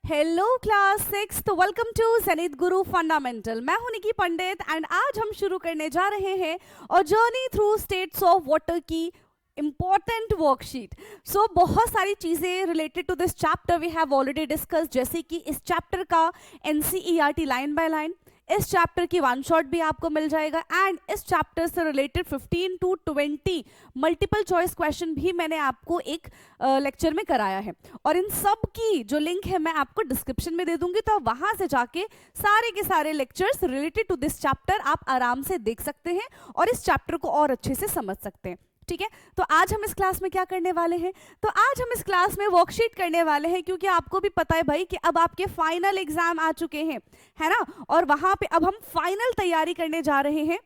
Hello class 6, तो welcome to Zenith Guru fundamental. मैं हूं निकी पंडित एंड आज हम शुरू करने जा रहे हैं और journey through states of water की इंपॉर्टेंट वर्कशीट। सो बहुत सारी चीज़ें related to this chapter we have already discuss, जैसे कि इस चैप्टर का एनसीईआरटी लाइन बाय लाइन, इस चैप्टर की वन शॉट भी आपको मिल जाएगा एंड इस चैप्टर से related 15 to 20 multiple choice question भी मैंने आपको एक लेक्चर में कराया है और इन सब की जो लिंक है मैं आपको डिस्क्रिप्शन में दे दूंगी, तो आप वहां से जाके सारे के सारे lectures related to this chapter आप आराम से देख सकते हैं और इस चैप्टर को और अच्छे से समझ सकते हैं। ठीक है, तो आज हम इस क्लास में क्या करने वाले हैं, तो आज हम इस क्लास में वर्कशीट करने वाले हैं, क्योंकि आपको भी पता है भाई कि अब आपके फाइनल एग्जाम आ चुके हैं, है ना, और वहां पे अब हम फाइनल तैयारी करने जा रहे हैं।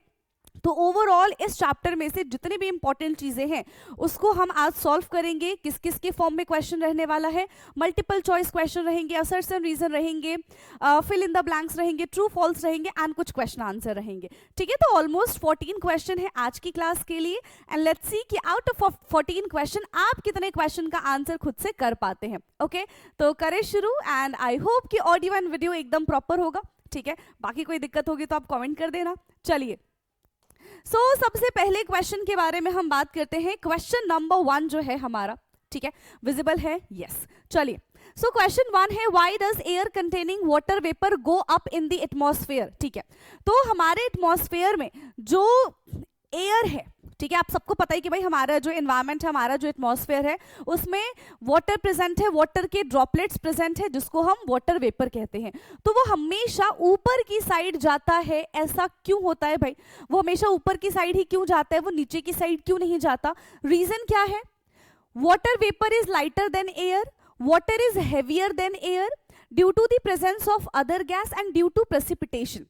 तो ओवरऑल इस चैप्टर में से जितनी भी इंपॉर्टेंट चीजें हैं उसको हम आज सॉल्व करेंगे। किस किस के फॉर्म में क्वेश्चन रहने वाला है, मल्टीपल चॉइस क्वेश्चन रहेंगे, असर्शन रीजन रहेंगे, फिल इन द ब्लैंक्स रहेंगे, ट्रू फॉल्स रहेंगे एंड कुछ क्वेश्चन आंसर रहेंगे। ठीक है, तो ऑलमोस्ट 14 क्वेश्चन है आज की क्लास के लिए एंड लेट्स सी कि आउट ऑफ 14 क्वेश्चन आप कितने क्वेश्चन का आंसर खुद से कर पाते हैं। ओके, तो करें शुरू एंड आई होप कि ऑडियो एंड वीडियो एकदम प्रॉपर होगा। ठीक है, बाकी कोई दिक्कत होगी तो आप कॉमेंट कर देना। चलिए, सबसे पहले क्वेश्चन के बारे में हम बात करते हैं। क्वेश्चन नंबर 1 जो है हमारा, ठीक है, विजिबल है, यस। चलिए, क्वेश्चन 1 है, why does air containing water vapour go up in the atmosphere. ठीक है, तो हमारे एटमॉस्फेयर में जो एयर है, ठीक है, आप सबको पता है कि भाई हमारा जो एनवायरनमेंट है, हमारा जो एटमॉस्फेयर है, उसमें वाटर प्रेजेंट है, वाटर के ड्रॉपलेट्स प्रेजेंट है, जिसको हम वाटर वेपर कहते हैं। तो वो हमेशा ऊपर की साइड जाता है। ऐसा क्यों होता है भाई, वो हमेशा ऊपर की साइड ही क्यों जाता है, वो नीचे की साइड क्यों नहीं जाता? रीजन क्या है? Water vapour is lighter than air, water is heavier than air due to the presence of other gas and due to precipitation.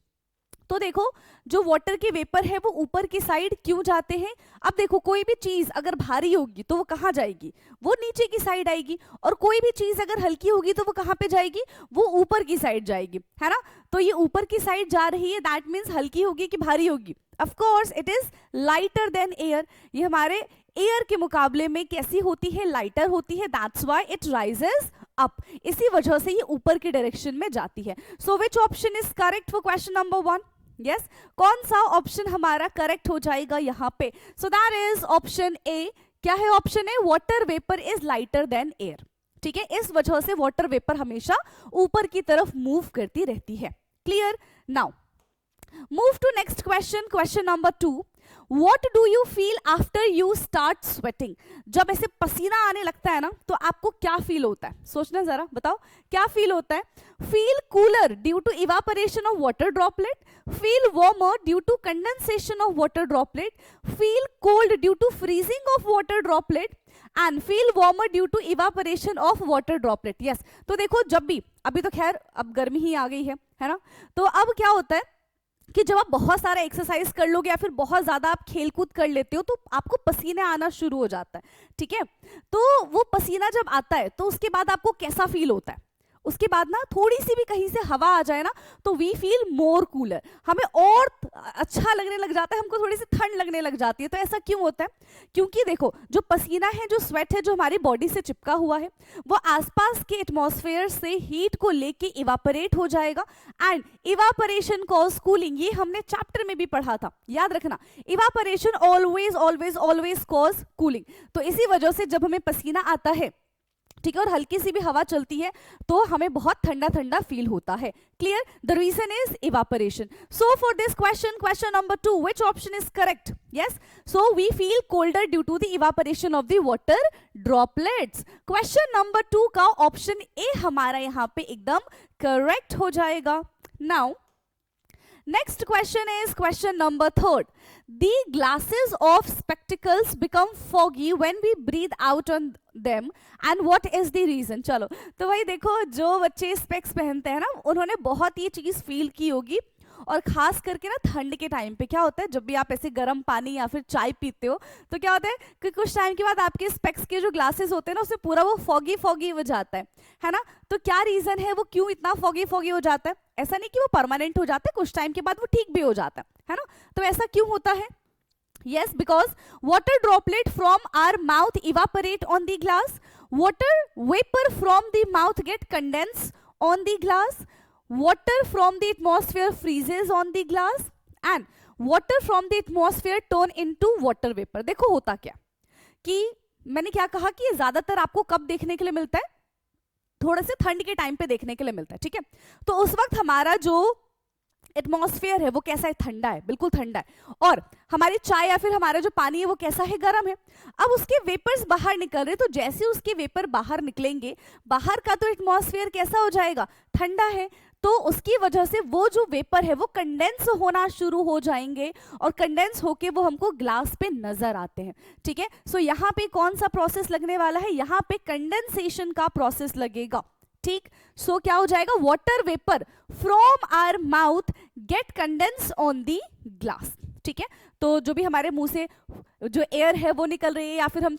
तो देखो, जो वाटर के वेपर है वो ऊपर की साइड क्यों जाते हैं? अब देखो, कोई भी चीज अगर भारी होगी तो वो कहाँ जाएगी? वो नीचे की साइड आएगी, और कोई भी चीज अगर हल्की होगी तो वो कहाँ पे जाएगी? वो ऊपर की साइड जाएगी, है ना। तो ये ऊपर की साइड जा रही है, दैट मीन्स हल्की होगी कि भारी होगी? Of course it is lighter than air. ये हमारे एयर के मुकाबले में कैसी होती है? लाइटर होती है, that's why it rises up. इसी वजह से ये ऊपर की डायरेक्शन में जाती है। So which option is correct for question number 1? Yes, कौन सा ऑप्शन हमारा करेक्ट हो जाएगा यहाँ पे? So that is option A. क्या है option A? Water vapour is lighter than air. ठीक है, इस वजह से वाटर वेपर हमेशा ऊपर की तरफ मूव करती रहती है। Clear? Now move to next question, question number 2। What do you feel after you start sweating? जब ऐसे पसीना आने लगता है ना, तो आपको क्या फील होता है? सोचना जरा, बताओ क्या फील होता है? Feel cooler due to evaporation of water droplet, feel warmer due to condensation of water droplet, feel cold due to freezing of water droplet and feel warmer due to evaporation of water droplet. Yes, तो देखो, जब भी, अभी तो खैर अब गर्मी ही आ गई है ना, तो अब क्या होता है कि जब आप बहुत सारा एक्सरसाइज कर लोगे या फिर बहुत ज्यादा आप खेल कूद कर लेते हो तो आपको पसीना आना शुरू हो जाता है। ठीक है, तो वो पसीना जब आता है तो उसके बाद आपको कैसा फील होता है? उसके बाद ना थोड़ी सी भी कहीं से हवा आ जाए ना तो वी फील मोर कूलर, हमें और अच्छा लगने लग जाता है, हमको थोड़ी सी ठंड लगने लग जाती है। तो ऐसा क्यों होता है? क्योंकि देखो, जो पसीना है, जो स्वेट है, जो हमारी बॉडी से चिपका हुआ है, वो आसपास के एटमॉस्फेयर से हीट को लेके इवापोरेट हो जाएगा एंड इवापोरेशन कॉज कूलिंग। ये हमने चैप्टर में भी पढ़ा था, याद रखना, evaporation always always always cause cooling. तो इसी वजह से जब हमें पसीना आता है, ठीक है, और हल्की सी भी हवा चलती है तो हमें बहुत ठंडा ठंडा फील होता है। Clear? The reason is evaporation. So for this question, question number 2, which option is correct? Yes, so we feel colder due to the evaporation of the water droplets. Question number 2 का option A हमारा यहाँ पे एकदम correct हो जाएगा। Now next question is question number 3. The glasses of spectacles become foggy when we breathe out on them and what is the reason? चलो, तो भाई देखो, जो बच्चे स्पेक्स पहनते हैं ना, उन्होंने बहुत ये चीज फील की होगी, और खास करके ना ठंड के टाइम पे क्या होता है, जब भी आप ऐसे गर्म पानी या फिर चाय पीते हो तो क्या होता है कि कुछ टाइम के बाद आपके स्पेक्स के जो ग्लासेस होते हैं ना, उसमें पूरा वो फॉगी फॉगी हो जाता है ना। तो क्या रीजन है, वो क्यों इतना फॉगी फॉगी हो जाता है? ऐसा नहीं कि वो परमानेंट हो जाता है, कुछ टाइम के बाद वो ठीक भी हो जाता है ना। तो ऐसा क्यों होता है? Yes, because water droplet from our mouth evaporate on the glass. Water vapor from the mouth get condensed on the glass, water from the atmosphere freezes on the glass, and water from the atmosphere turn into water vapor. देखो होता क्या कि मैंने क्या कहा कि ये ज्यादातर आपको कब देखने के लिए मिलता है, थोड़े से ठंड के टाइम पे देखने के लिए मिलता है, ठीक है। तो उस वक्त हमारा जो एटमॉस्फेयर है वो कैसा है, ठंडा है, बिल्कुल ठंडा है, और हमारी चाय या फिर हमारा जो पानी है वो कैसा है, गर्म है। अब उसके वेपर्स बाहर निकल रहे, तो जैसे उसके वेपर बाहर निकलेंगे, बाहर का तो एटमॉस्फेयर कैसा हो जाएगा, ठंडा है, तो उसकी वजह से वो जो वेपर है वो कंडेंस होना शुरू हो जाएंगे, और कंडेंस होके वो हमको ग्लास पे नजर आते हैं, ठीक है। सो यहाँ पे कौन सा प्रोसेस लगने वाला है, यहाँ पे कंडेंसेशन का प्रोसेस लगेगा, ठीक। सो क्या हो जाएगा, water vapour from our mouth get condense on the glass, ठीक है। तो जो भी हमारे मुंह से जो एयर है वो निकल रही है, या फिर हम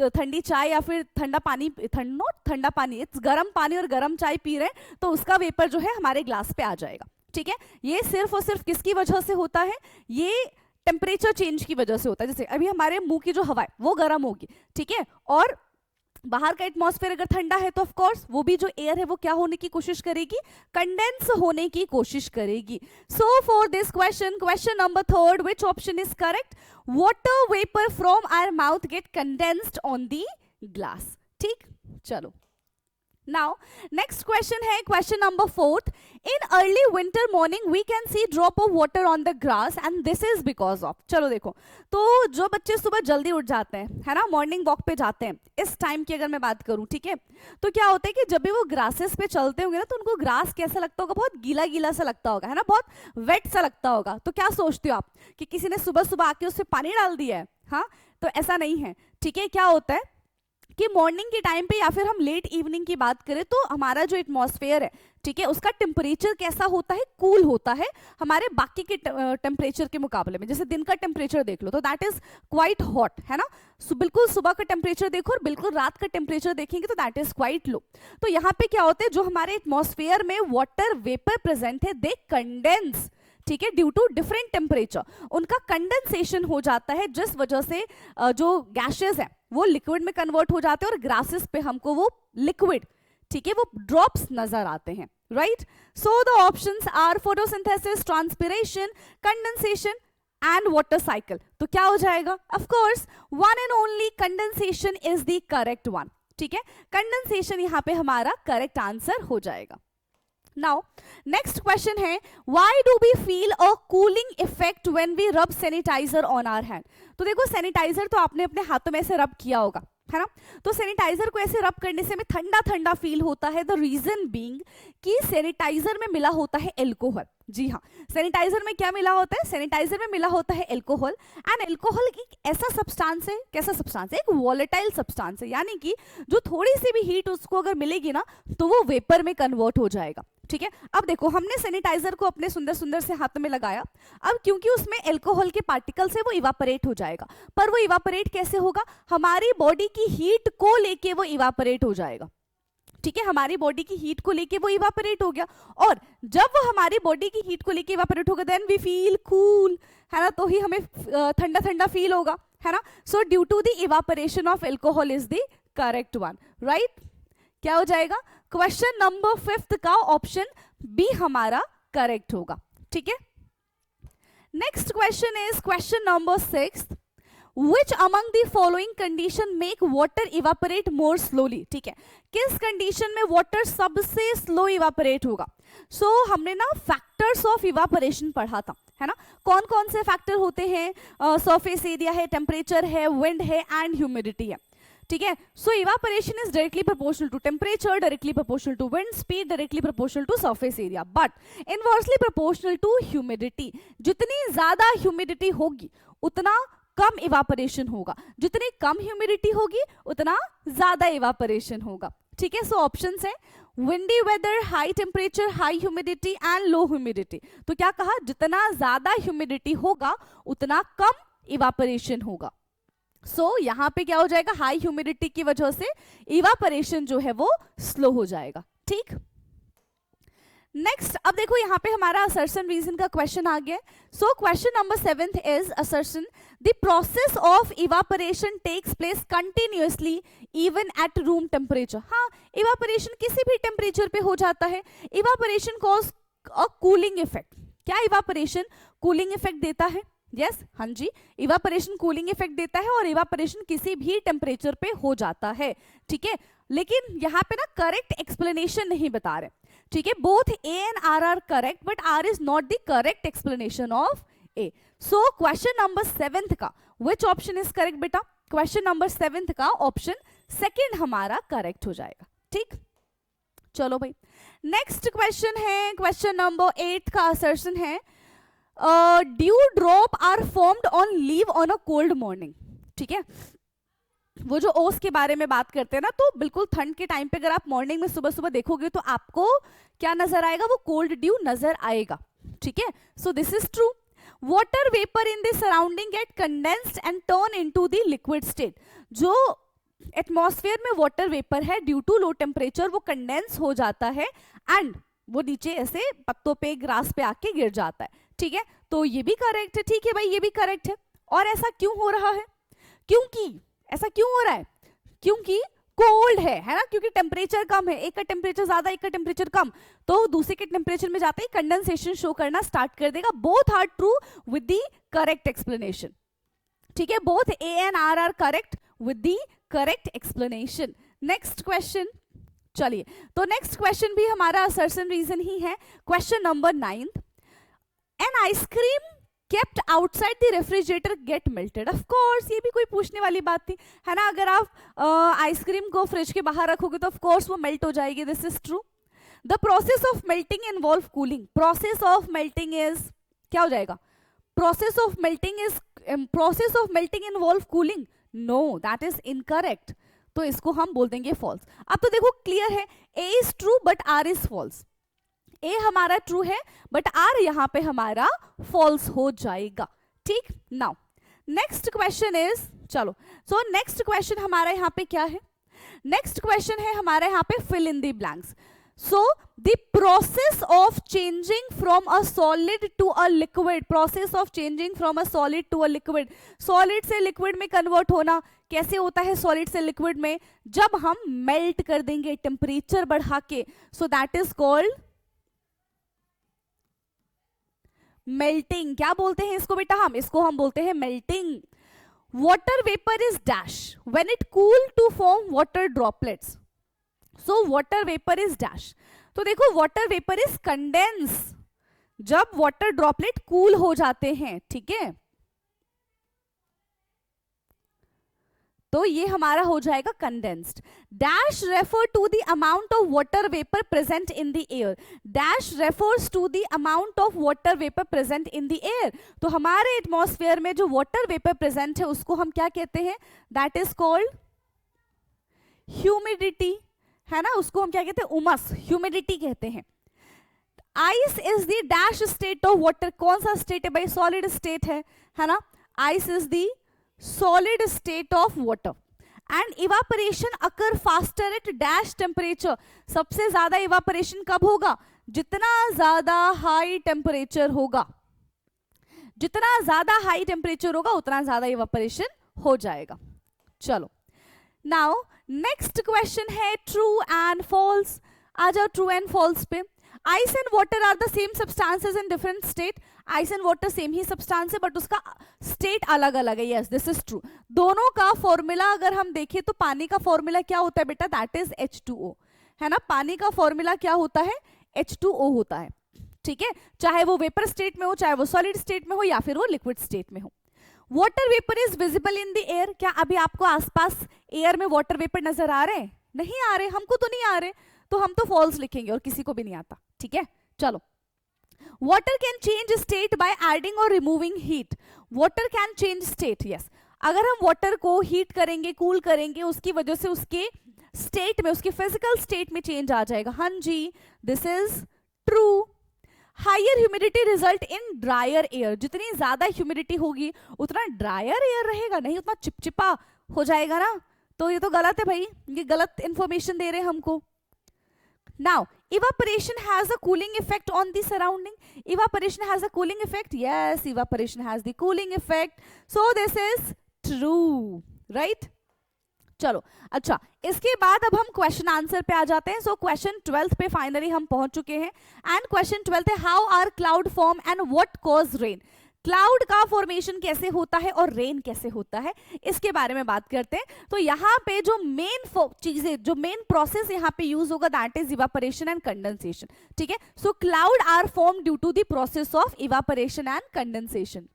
ठंडी चाय या फिर ठंडा पानी, ठंडा पानी, इट्स गर्म पानी और गर्म चाय पी रहे हैं, तो उसका वेपर जो है हमारे ग्लास पे आ जाएगा, ठीक है। ये सिर्फ और सिर्फ किसकी वजह से होता है, ये टेम्परेचर चेंज की वजह से होता है। जैसे अभी हमारे मुंह की जो हवा है वो गर्म होगी, ठीक है, और बाहर का एटमॉस्फेयर अगर ठंडा है तो ऑफ कोर्स वो भी जो एयर है वो क्या होने की कोशिश करेगी, कंडेंस होने की कोशिश करेगी। So for this question, question number 3, which option is correct, water vapour from our mouth get condensed on the glass, ठीक। चलो नाउ नेक्स्ट क्वेश्चन है question number 4, in early winter morning we can see drop of water on the grass and this is because of. चलो देखो, तो जो बच्चे सुबह जल्दी उठ जाते हैं, है ना, मॉर्निंग वॉक पे जाते हैं, इस टाइम की अगर मैं बात करूं, ठीक है, तो क्या होता है कि जब भी वो ग्रासेस पे चलते होंगे ना, तो उनको ग्रास कैसा लगता होगा, बहुत गीला गीला सा लगता होगा, है ना, बहुत वेट सा लगता होगा। तो क्या सोचते हो आप कि किसी ने सुबह सुबह आके उससे पानी डाल दिया है, हाँ, तो ऐसा नहीं है, ठीक है। क्या होता है कि मॉर्निंग के टाइम पे या फिर हम लेट इवनिंग की बात करें तो हमारा जो एटमॉस्फेयर है, ठीक है, उसका टेम्परेचर कैसा होता है, कूल होता है हमारे बाकी के टेम्परेचर के मुकाबले में। जैसे दिन का टेम्परेचर देख लो तो दैट इज क्वाइट हॉट, है ना, बिल्कुल सुबह का टेम्परेचर देखो और बिल्कुल रात का टेम्परेचर देखेंगे तो दैट इज क्वाइट लो। तो यहाँ पे क्या होता है, जो हमारे एटमॉस्फेयर में वाटर वेपर प्रेजेंट है दे कंडेंस, ठीक है, ड्यू टू डिफरेंट टेम्परेचर, उनका कंडेंसेशन हो जाता है, जिस वजह से जो गैसेस हैं वो लिक्विड में कन्वर्ट हो जाते हैं और ग्रासेस पे हमको वो लिक्विड, ठीक है, वो ड्रॉप्स नजर आते हैं, right. So the options are photosynthesis, transpiration, condensation and water cycle. तो क्या हो जाएगा, of course one and only condensation is the correct one, ठीक है, कंडेंसेशन यहाँ पे हमारा करेक्ट आंसर हो जाएगा। Now, next question है, why do we feel a cooling effect when we rub sanitizer on our hand? तो देखो सैनिटाइजर तो आपने अपने हाथों में ऐसे रब किया होगा, है ना, तो सैनिटाइजर को ऐसे रब करने से हमें ठंडा ठंडा फील होता है। द रीजन बीइंग कि सैनिटाइजर में मिला होता है एल्कोहल। जी हाँ, सैनिटाइजर में क्या मिला होता है, सैनिटाइजर में मिला होता है एल्कोहल, एंड एल्कोहल एक ऐसा सब्सटेंस है, कैसा सब्सटेंस है, एक वॉलेटाइल सब्सटेंस है, यानी कि जो थोड़ी सी भी हीट उसको अगर मिलेगी ना तो वो वेपर में कन्वर्ट हो जाएगा, ठीक है। अब देखो हमने सैनिटाइजर को अपने सुंदर सुंदर से हाथ में लगाया, अब क्योंकि उसमें एल्कोहल के पार्टिकल्स है वो इवापोरेट हो जाएगा, पर वो इवापोरेट कैसे होगा, हमारी बॉडी की हीट को लेके वो इवापोरेट हो जाएगा, ठीक है, हमारी बॉडी की हीट को लेके वो इवापोरेट हो गया, और जब वो हमारी बॉडी की हीट को लेके इवापोरेट होगा देन वी फील कूल, है ना, तो ही हमें ठंडा ठंडा फील होगा, है ना। So due to the evaporation of alcohol is the correct one, right. क्या हो जाएगा, क्वेश्चन नंबर 5 का ऑप्शन बी हमारा करेक्ट होगा, ठीक है। Next question is question number 6, Which among the following condition make water evaporate more slowly? ठीक है, किस कंडीशन में वाटर सबसे स्लो इवापोरेट होगा। सो हमने ना फैक्टर्स ऑफ इवापोरेशन पढ़ा था, है ना, कौन कौन से फैक्टर होते हैं, सरफेस एरिया है, टेम्परेचर है, विंड है एंड ह्यूमिडिटी है, ठीक है। So evaporation is directly proportional to temperature, directly proportional to wind speed, directly proportional to surface area, but inversely proportional to humidity. जितनी ज्यादा ह्यूमिडिटी होगी उतना कम इवापोरेशन होगा, जितनी कम ह्यूमिडिटी होगी उतना ज्यादा इवापोरेशन होगा, ठीक है। सो ऑप्शंस है windy weather, high temperature, high humidity and low humidity. तो क्या कहा, जितना ज्यादा ह्यूमिडिटी होगा उतना कम इवापोरेशन होगा। सो यहाँ पे क्या हो जाएगा, हाई ह्यूमिडिटी की वजह से इवापोरेशन जो है वो स्लो हो जाएगा, ठीक। नेक्स्ट, अब देखो यहाँ पे हमारा असर्शन रीजन का क्वेश्चन आ गया. So question number 7 is assertion the process of evaporation takes place continuously even at room temperature. हाँ, इवापोरेशन किसी भी टेम्परेचर पे हो जाता है. Evaporation cause a cooling effect. क्या इवापोरेशन कूलिंग इफेक्ट देता है? यस, हाँ जी, इवापोरेशन कूलिंग इफेक्ट देता है और इवापोरेशन किसी भी टेम्परेचर पे हो जाता है. ठीक है, लेकिन यहाँ पे ना करेक्ट एक्सप्लेनेशन नहीं बता रहे. ठीक है, both A and R are correct but R is not the correct explanation of A. So question number 7 का विच ऑप्शन इज करेक्ट बेटा? क्वेश्चन नंबर 7 का ऑप्शन सेकंड हमारा करेक्ट हो जाएगा. ठीक, चलो भाई, नेक्स्ट क्वेश्चन है क्वेश्चन नंबर 8 का असर्शन है dew drop are formed on leave on a cold morning. ठीक है, वो जो ओस के बारे में बात करते हैं ना, तो बिल्कुल ठंड के टाइम पे अगर आप मॉर्निंग में सुबह सुबह देखोगे तो आपको क्या नजर आएगा? वो कोल्ड ड्यू नजर आएगा. ठीक है, so this is true. Water vapour in the surrounding get condensed and turn into the liquid state. जो एटमॉस्फेयर में वाटर वेपर है, ड्यू टू लो टेम्परेचर वो कंडेंस हो जाता है एंड वो नीचे ऐसे पत्तों पे, ग्रास पे आके गिर जाता है. ठीक है, तो ये भी करेक्ट है. ठीक है भाई, ये भी करेक्ट है. और ऐसा क्यों हो रहा है? क्योंकि ऐसा क्यों हो रहा है? क्योंकि कोल्ड है ना, क्योंकि टेम्परेचर कम है. एक का टेम्परेचर ज्यादा, एक का टेम्परेचर कम, तो दूसरे के टेम्परेचर में जाते ही कंडेंसेशन शो करना स्टार्ट कर देगा. Both are true with the correct explanation. ठीक है, both A and R are correct with the correct explanation. Next question, चलिए, तो नेक्स्ट क्वेश्चन भी हमारा असर्शन रीजन ही है. Question number 9, an ice cream kept outside the refrigerator get melted. Of course, ये भी कोई पूछने वाली बात थी, है ना. अगर आप आइसक्रीम को फ्रिज के बाहर रखोगे तो ऑफ कोर्स वो मेल्ट हो जाएगी. This is true. The process of melting involve cooling. Process of melting is क्या हो जाएगा? Process of melting involve cooling. No, that is incorrect. तो इसको हम बोल देंगे फॉल्स. अब तो देखो क्लियर है, A is true but R is false. A हमारा ट्रू है बट आर यहां पे हमारा फॉल्स हो जाएगा. ठीक, नाउ नेक्स्ट क्वेश्चन इज, चलो, सो नेक्स्ट क्वेश्चन हमारा यहां पे क्या है? नेक्स्ट क्वेश्चन है हमारा यहां पे fill in the blanks. So the process of changing from a solid to a liquid. Process of changing from a solid to a liquid. Solid से लिक्विड में कन्वर्ट होना कैसे होता है? सॉलिड से लिक्विड में जब हम मेल्ट कर देंगे टेम्परेचर बढ़ा के. So that is called melting. क्या बोलते हैं इसको बेटा? इसको हम बोलते हैं melting. Water vapour is dash when it cool to form water droplets. So water vapour is dash. तो देखो, वाटर वेपर इज कंडेंस जब वाटर ड्रॉपलेट कूल हो जाते हैं. ठीक है, तो ये हमारा हो जाएगा condensed. Dash refer to the amount of water vapour present in the air. Dash refers to the amount of water vapour present in the air. तो हमारे एटमॉस्फेयर में जो वाटर वेपर प्रेजेंट है उसको हम क्या कहते हैं? दैट इज कॉल्ड ह्यूमिडिटी, है ना. उसको हम क्या कहते हैं? उमस, ह्यूमिडिटी कहते हैं. Ice is the dash state of water. कौन सा स्टेट है भाई? सॉलिड स्टेट है ना. Ice is the solid state of water and evaporation occur faster at dash temperature. सबसे ज्यादा evaporation कब होगा? जितना ज्यादा हाई टेम्परेचर होगा. जितना ज्यादा हाई टेम्परेचर होगा उतना ज्यादा evaporation हो जाएगा. चलो, नाउ नेक्स्ट क्वेश्चन है ट्रू एंड फॉल्स. आ जाओ ट्रू एंड फॉल्स पे. Ice and water are the same substances in different state. Ice and water same ही सब्सटेंस है बट उसका स्टेट अलग अलग है. Yes, this is true. दोनों का फॉर्मूला अगर हम देखें तो पानी का फॉर्मूला क्या होता है बेटा? दैट इज H2O, है ना. पानी का फॉर्मूला क्या होता है? H2O होता है. ठीक है, चाहे वो वेपर स्टेट में हो, चाहे वो सॉलिड स्टेट में हो, या फिर वो लिक्विड स्टेट में हो. Water vapour is visible in the air. क्या अभी आपको आसपास एयर में वाटर वेपर नजर आ रहे हैं? नहीं आ रहे. हमको तो नहीं आ रहे, तो हम तो फॉल्स लिखेंगे और किसी को भी नहीं आता. ठीक है, चलो. Water can change state by adding और removing heat. Water can change state. Yes, अगर हम वाटर को हीट करेंगे, कूल करेंगे, उसकी वजह से उसके स्टेट में, उसके फिजिकल स्टेट में चेंज आ जाएगा. हाँ जी, this is true. Higher humidity result in drier air. जितनी ज्यादा ह्यूमिडिटी होगी उतना ड्रायर एयर रहेगा, नहीं उतना चिपचिपा हो जाएगा ना. तो ये तो गलत है भाई, ये गलत इंफॉर्मेशन दे रहे हैं हमको. Now, evaporation has a cooling effect on the surrounding. Evaporation has a cooling effect. Yes, evaporation has the cooling effect. So this is true, right? चलो अच्छा, इसके बाद अब हम क्वेश्चन आंसर पे आ जाते हैं. सो क्वेश्चन 12th पे फाइनली हम पहुंच चुके हैं. एंड क्वेश्चन 12th है, how are cloud form and what cause rain. Cloud का फॉर्मेशन कैसे होता है और रेन कैसे होता है, इसके बारे में बात करते हैं. तो यहाँ पे जो मेन चीजें, जो मेन प्रोसेस यहाँ पे यूज होगा, that is evaporation and condensation. ठीक है. So cloud are form due to the process of evaporation and condensation.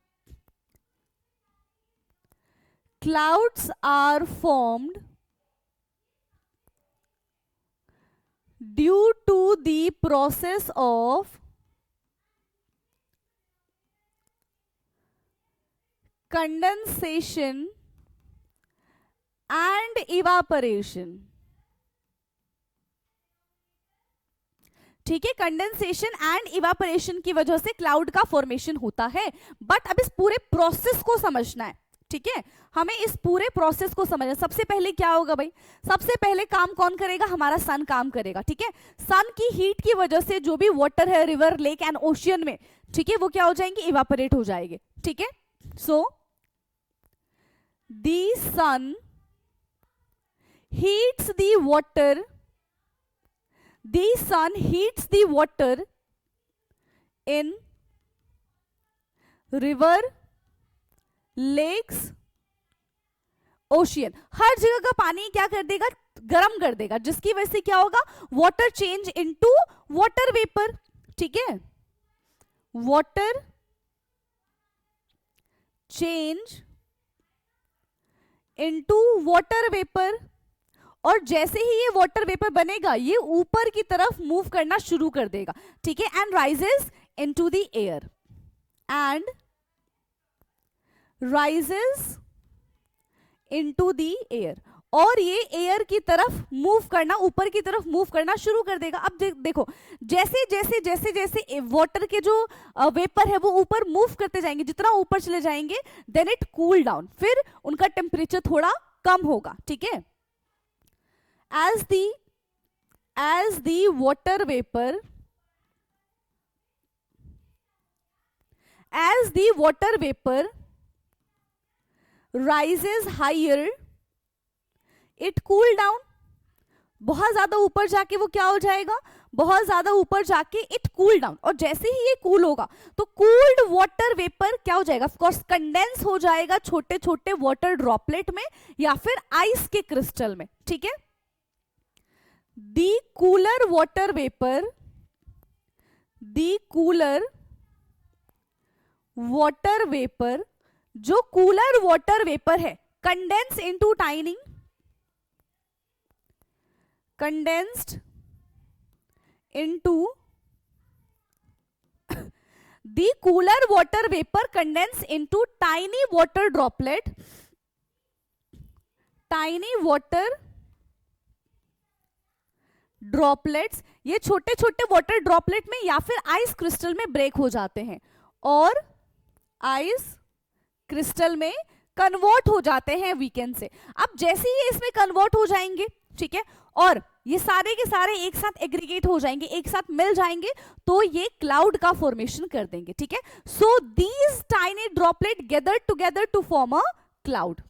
Clouds are formed due to the process of condensation and evaporation. ठीक है, condensation and evaporation की वजह से cloud का formation होता है. बट अब इस पूरे प्रोसेस को समझना है. ठीक है, हमें इस पूरे प्रोसेस को समझना. सबसे पहले क्या होगा भाई, सबसे पहले काम कौन करेगा, हमारा सन काम करेगा. ठीक है, सन की हीट की वजह से जो भी वाटर है रिवर, लेक एंड ओशियन में, ठीक है, वो क्या हो जाएंगे, इवापोरेट हो जाएंगे. ठीक है. So the sun heats the water, the sun heats the water in river, lakes, ocean. हर जगह का पानी क्या कर देगा, गर्म कर देगा, जिसकी वजह से क्या होगा, water change into water vapour. ठीक है, water change into water vapour. और जैसे ही ये वाटर वेपर बनेगा, ये ऊपर की तरफ मूव करना शुरू कर देगा. ठीक है, and rises into the air, and rises into the air. और ये एयर की तरफ मूव करना, ऊपर की तरफ मूव करना शुरू कर देगा. अब देखो, जैसे जैसे जैसे जैसे वाटर के जो वेपर है वो ऊपर मूव करते जाएंगे, जितना ऊपर चले जाएंगे, देन इट कूल डाउन, फिर उनका टेम्परेचर थोड़ा कम होगा. ठीक है. as the water vapor, as the water vapor rises higher, it cool down. बहुत ज्यादा ऊपर जाके वो क्या हो जाएगा, बहुत ज्यादा ऊपर जाके इट कूल डाउन. और जैसे ही ये कूल होगा तो कूल्ड वाटर वेपर क्या हो जाएगा, ऑफ कोर्स कंडेंस हो जाएगा छोटे छोटे वाटर ड्रॉपलेट में या फिर आइस के क्रिस्टल में. ठीक है. The cooler water vapour, the cooler water vapour, जो कूलर वाटर वेपर है, condense into tiny, condensed into the cooler water vapor condense into tiny water droplet, tiny water droplets. ये छोटे छोटे वाटर ड्रॉपलेट में या फिर आइस क्रिस्टल में break हो जाते हैं और आइस क्रिस्टल में कन्वर्ट हो जाते हैं वीकेंड से. अब जैसे ही इसमें कन्वर्ट हो जाएंगे, ठीक है, और ये सारे के सारे एक साथ एग्रीगेट हो जाएंगे, एक साथ मिल जाएंगे, तो ये क्लाउड का फॉर्मेशन कर देंगे. ठीक है. So these tiny droplet gather together to form a cloud.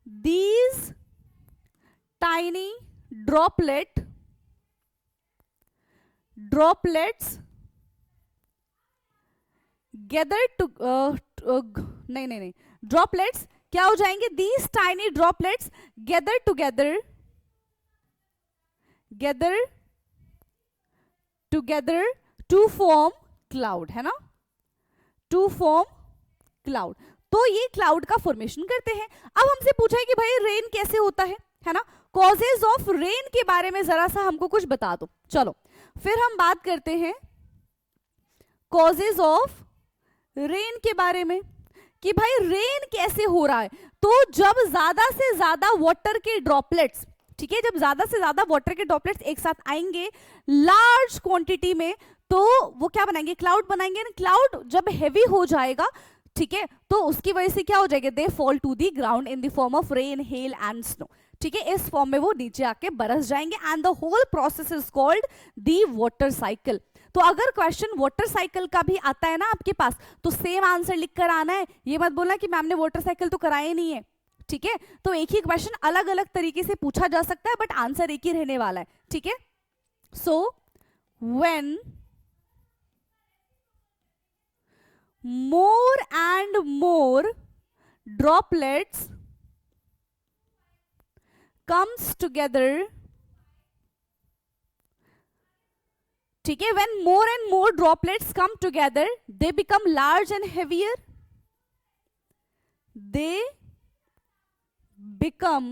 These tiny droplets gather to नहीं ड्रॉपलेट्स क्या हो जाएंगे, these tiny droplets gather together to form cloud, है ना, to form cloud. तो ये क्लाउड का फॉर्मेशन करते हैं. अब हमसे पूछा है कि भाई रेन कैसे होता है ना, कॉजेज ऑफ रेन के बारे में जरा सा हमको कुछ बता दो. चलो फिर हम बात करते हैं कॉजेज ऑफ रेन के बारे में कि भाई रेन कैसे हो रहा है. तो जब ज्यादा से ज्यादा वाटर के ड्रॉपलेट्स, ठीक है, जब ज्यादा से ज्यादा वाटर के ड्रॉपलेट्स एक साथ आएंगे लार्ज क्वांटिटी में, तो वो क्या बनाएंगे, क्लाउड बनाएंगे. क्लाउड जब हेवी हो जाएगा, ठीक है, तो उसकी वजह से क्या हो जाएगा, they fall to the ground in the form of rain, hail and snow. ठीक है, इस फॉर्म में वो नीचे आके बरस जाएंगे and the whole process is called the water cycle. तो अगर क्वेश्चन वाटर साइकिल का भी आता है ना आपके पास, तो सेम आंसर लिख कर आना है, ये मत बोलना कि मैम ने वाटर साइकिल तो कराया नहीं है। ठीक है, तो एक ही क्वेश्चन अलग अलग तरीके से पूछा जा सकता है, बट आंसर एक ही रहने वाला है। ठीक है, so when more and more droplets comes together, ठीक है, when more and more droplets come together they become large and heavier, they become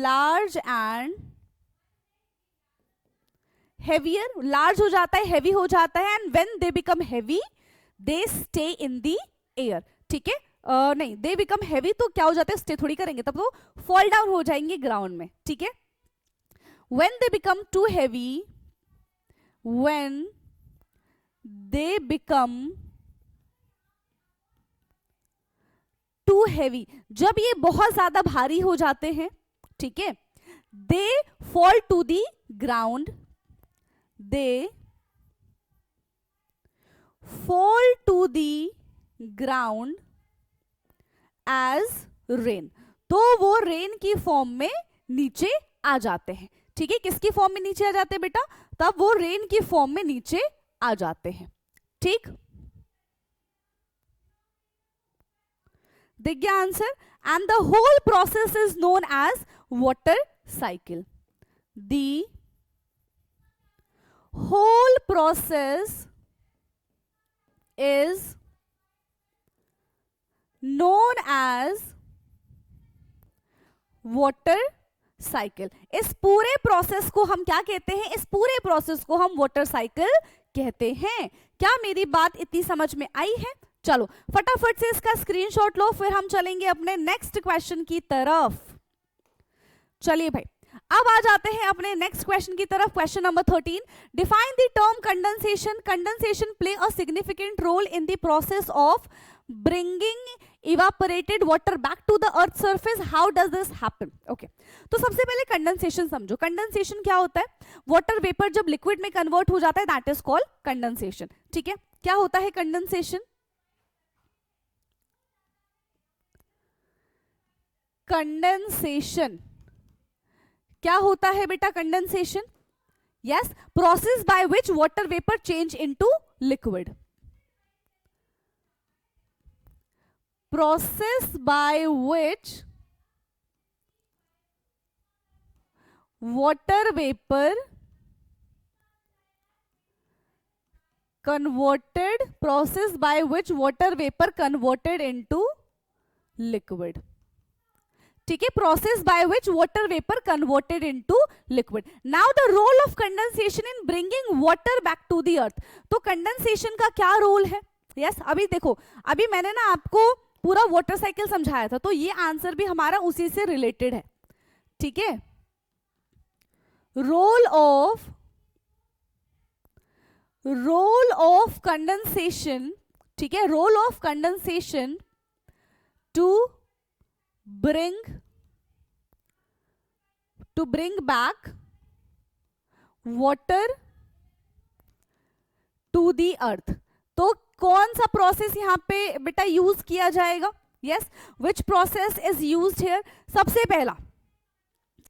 large and heavier, large हो जाता है, heavy हो जाता है, and when they become heavy they stay in the air। ठीक है, नहीं, they become heavy तो क्या हो जाता है, स्टे थोड़ी करेंगे, तब तो फॉल डाउन हो जाएंगे ग्राउंड में। ठीक है, when they become too heavy, when they become too heavy, जब ये बहुत ज्यादा भारी हो जाते हैं, ठीक है, they fall to the ground, they fall to the ground as rain, तो वो रेन की फॉर्म में नीचे आ जाते हैं। ठीक है, किसकी फॉर्म में नीचे आ जाते हैं बेटा, तब वो रेन की फॉर्म में नीचे आ जाते हैं। ठीक, दिख गया answer, and the whole process is known as water cycle. The whole process is known as water cycle। इस पूरे प्रोसेस को हम क्या कहते हैं, इस पूरे प्रोसेस को हम वाटर साइकिल कहते हैं। क्या मेरी बात इतनी समझ में आई है? चलो फटाफट से इसका स्क्रीनशॉट लो, फिर हम चलेंगे अपने नेक्स्ट क्वेश्चन की तरफ। चलिए भाई, अब आ जाते हैं अपने नेक्स्ट क्वेश्चन की तरफ। Question number 13, define the term condensation. Condensation play a significant role in the process of bringing evaporated water back to the earth surface. How does this happen? Okay, तो सबसे पहले कंडेंसेशन समझो। Condensation क्या होता है? Water vapour जब liquid में convert हो जाता है, दैट इज कॉल्ड कंडेंसेशन। ठीक है, क्या होता है कंडेंसेशन? कंडेंसेशन क्या होता है बेटा? Condensation, yes, process by which water vapour change into liquid. Process by which water vapour converted, process by which water vapor converted into liquid। ठीक है, process by which water vapour converted into liquid. Now the role of condensation in bringing water back to the earth. तो condensation का क्या role है? Yes, अभी देखो, अभी मैंने ना आपको पूरा वाटर साइकिल समझाया था, तो ये आंसर भी हमारा उसी से रिलेटेड है। ठीक है, रोल ऑफ कंडेंसेशन, ठीक है, role of condensation to bring back water to the earth। तो कौन सा प्रोसेस यहां पे बेटा यूज किया जाएगा? Yes, which process is used here? सबसे पहला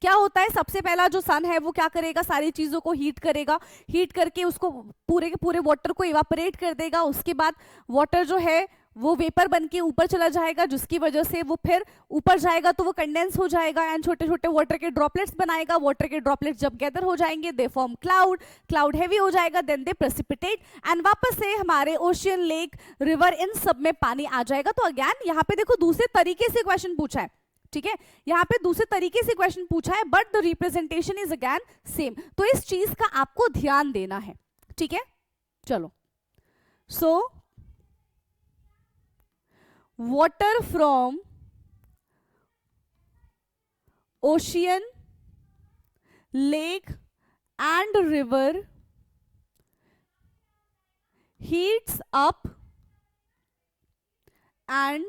क्या होता है? सबसे पहला जो सन है वो क्या करेगा? सारी चीजों को हीट करेगा, हीट करके उसको पूरे के पूरे वाटर को इवापोरेट कर देगा। उसके बाद वाटर जो है वो वेपर बन के ऊपर चला जाएगा, जिसकी वजह से वो फिर ऊपर जाएगा तो वो कंडेंस हो जाएगा एंड छोटे छोटे वाटर के ड्रॉपलेट्स बनाएगा। वाटर के ड्रॉपलेट्स जब गैदर हो जाएंगे they form cloud, cloud heavy हो जाएगा, देन दे प्रेसिपिटेट एंड वापस से हमारे ओशियन, लेक, रिवर, इन सब में पानी आ जाएगा। तो अगेन यहाँ पे देखो दूसरे तरीके से क्वेश्चन पूछा है। ठीक है, यहाँ पे दूसरे तरीके से क्वेश्चन पूछा है, but the representation is again same. तो इस चीज का आपको ध्यान देना है। ठीक है, चलो, so water from ocean, lake and river heats up and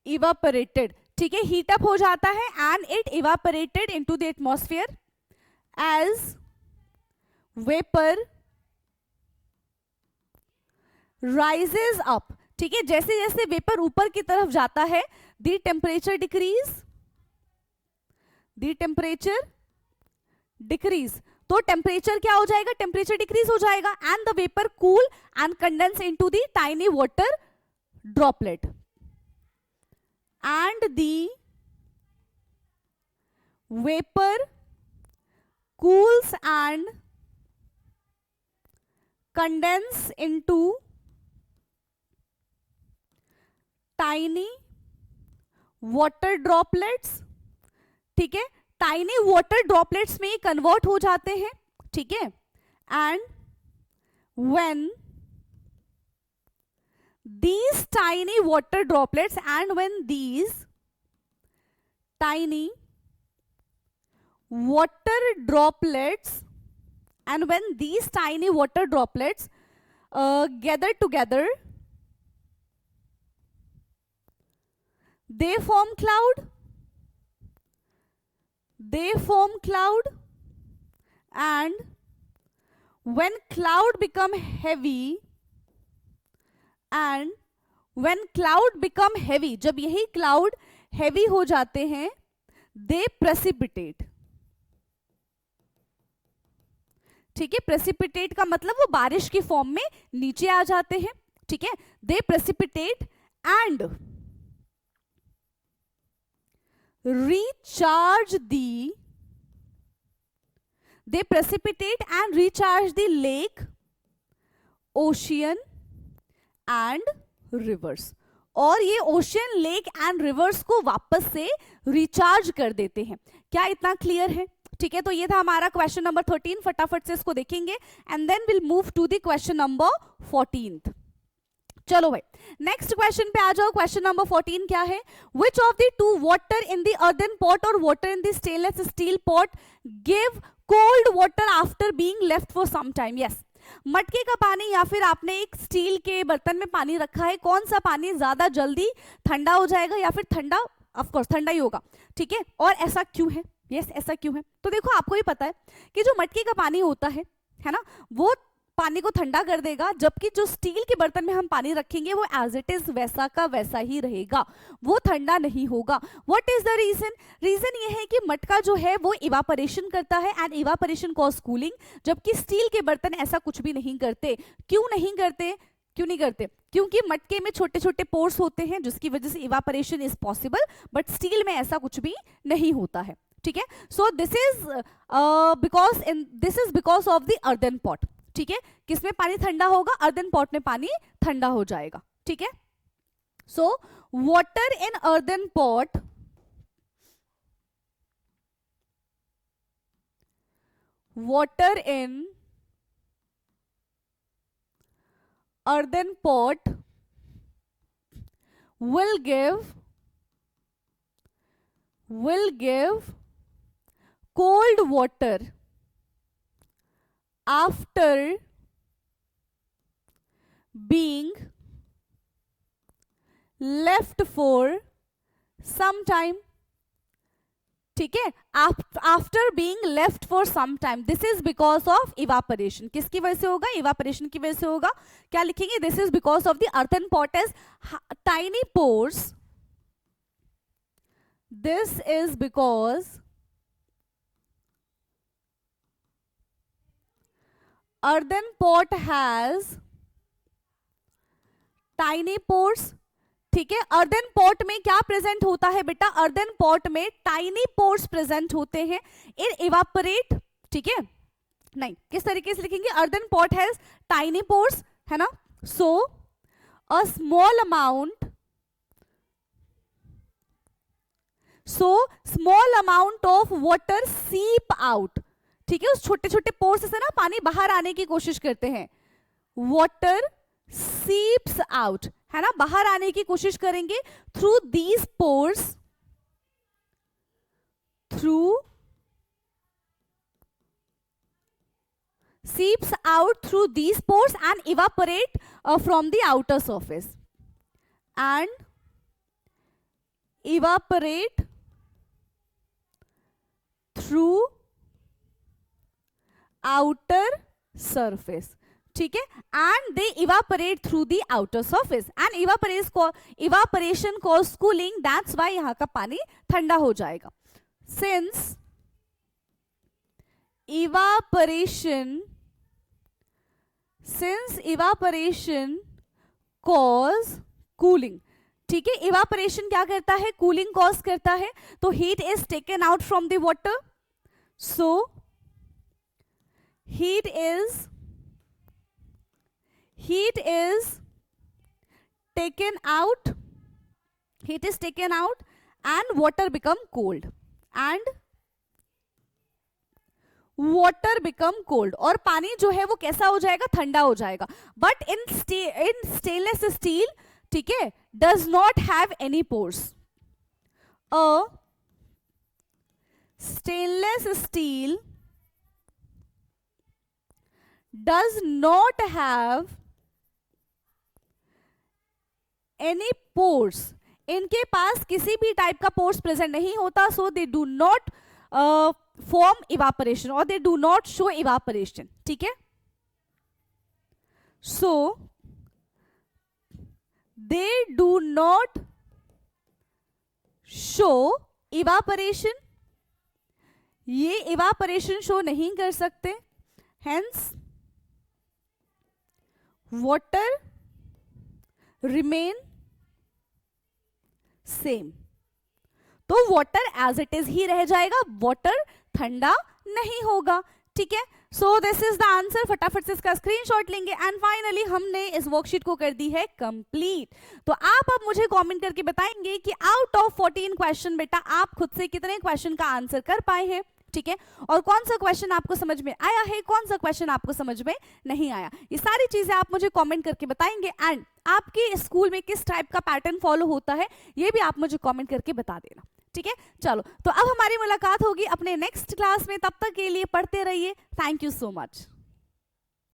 evaporated, ठीक है, हीट अप हो जाता है and it evaporated into the atmosphere as vapour rises up, ठीक है, जैसे जैसे वेपर ऊपर की तरफ जाता है द टेम्परेचर डिक्रीज, तो टेम्परेचर क्या हो जाएगा, टेम्परेचर डिक्रीज हो जाएगा and the vapour cool and condense into the tiny water droplet and the vapour cools and condense into tiny water droplets, ठीक है, टाइनी वाटर ड्रॉपलेट्स में कन्वर्ट हो जाते हैं, ठीक है, and when these tiny water droplets and when these tiny water droplets and when these tiny water droplets gather together, they form cloud and when cloud become heavy and when cloud become heavy, जब यही cloud heavy हो जाते हैं, they precipitate, ठीक है, precipitate का मतलब वो बारिश की फॉर्म में नीचे आ जाते हैं, ठीक है, they precipitate and recharge the lake, ocean and rivers, और ये ओशियन, लेक एंड रिवर्स को वापस से रिचार्ज कर देते हैं। क्या इतना क्लियर है? ठीक है, तो ये था हमारा क्वेश्चन नंबर 13, फटाफट से इसको देखेंगे and then will move to the question number 14। चलो भाई नेक्स्ट क्वेश्चन पे आ जाओ। क्वेश्चन नंबर 14 क्या है? Which of the two, water in the earthen pot और water in the stainless steel pot, give cold water after being left for some time? Yes, मटके का पानी या फिर आपने एक स्टील के बर्तन में पानी रखा है, कौन सा पानी ज्यादा जल्दी ठंडा हो जाएगा या फिर ठंडा? ऑफ कोर्स ठंडा ही होगा, ठीक है, और ऐसा क्यों है? यस, ऐसा क्यों है? तो देखो आपको ही पता है कि जो मटके का पानी होता है ना, वो पानी को ठंडा कर देगा, जबकि जो स्टील के बर्तन में हम पानी रखेंगे वो एज इट इज वैसा का वैसा ही रहेगा, वो ठंडा नहीं होगा। What is the reason? Reason ये है कि मटका जो है वो इवापोरेशन करता है एंड इवापोरेशन कॉज कूलिंग, जबकि स्टील के बर्तन ऐसा कुछ भी नहीं करते। क्यों नहीं करते? क्योंकि मटके में छोटे छोटे पोर्स होते हैं जिसकी वजह से evaporation is possible, but still में ऐसा कुछ भी नहीं होता है, ठीक है। So this is because of the earthen pot, ठीक है। किसमें पानी ठंडा होगा? अर्दन पॉट में पानी ठंडा हो जाएगा, ठीक है। So water in earthen pot earthen pot will give cold water after being left for some time, ठीक है, after being left for some time. This is because of evaporation. किसकी वजह से होगा? इवापोरेशन की वजह से होगा। क्या लिखेंगे? This is because of the earthen pot as tiny pores. This is because earthen pot has tiny pores, ठीक है। अर्दन पॉट में क्या प्रेजेंट होता है बेटा? अर्दन पॉट में टाइनी पोर्स प्रेजेंट होते हैं। इन इवापोरेट, ठीक है, नहीं, किस तरीके से लिखेंगे? Earthen pot has tiny pores, है ना। So a small amount of water seep out, ठीक है। उस छोटे छोटे पोर्स से ना पानी बाहर आने की कोशिश करते हैं। वाटर सीप्स आउट, है ना, बाहर आने की कोशिश करेंगे through these pores, seeps out through these pores and evaporate from the outer surface, and evaporate through outer surface, ठीक है, and they evaporate through the outer surface and evaporation cause cooling, that's why यहां का पानी ठंडा हो जाएगा. Since evaporation cause cooling, ठीक है, इवापोरेशन क्या करता है, कूलिंग कॉज करता है. तो heat is taken out from the water, so heat is taken out and water become cold और पानी जो है वो कैसा हो जाएगा, ठंडा हो जाएगा. बट इन स्टेनलेस स्टील, ठीक है, does not have any pores. A stainless steel does not have any pores, इनके पास किसी भी टाइप का पोर्स प्रेजेंट नहीं होता. So they do not form evaporation और they do not show evaporation, ठीक है. So they do not show evaporation, ये इवापोरेशन शो नहीं कर सकते. हेंस water remain same, तो वाटर एज इट इज ही रह जाएगा, वाटर ठंडा नहीं होगा, ठीक है. So this is the answer. फटाफट से इसका स्क्रीनशॉट लेंगे एंड फाइनली हमने इस वर्कशीट को कर दी है कंप्लीट. तो आप अब मुझे कमेंट करके बताएंगे कि आउट ऑफ 14 क्वेश्चन बेटा आप खुद से कितने क्वेश्चन का आंसर कर पाए हैं, ठीक है, और कौन सा क्वेश्चन आपको समझ में आया है, कौन सा क्वेश्चन आपको समझ में नहीं आया. ये सारी चीजें आप मुझे कमेंट करके बताएंगे एंड आपके स्कूल में किस टाइप का पैटर्न फॉलो होता है ये भी आप मुझे कमेंट करके बता देना, ठीक है. चलो, तो अब हमारी मुलाकात होगी अपने नेक्स्ट क्लास में. तब तक के लिए पढ़ते रहिए. Thank you so much.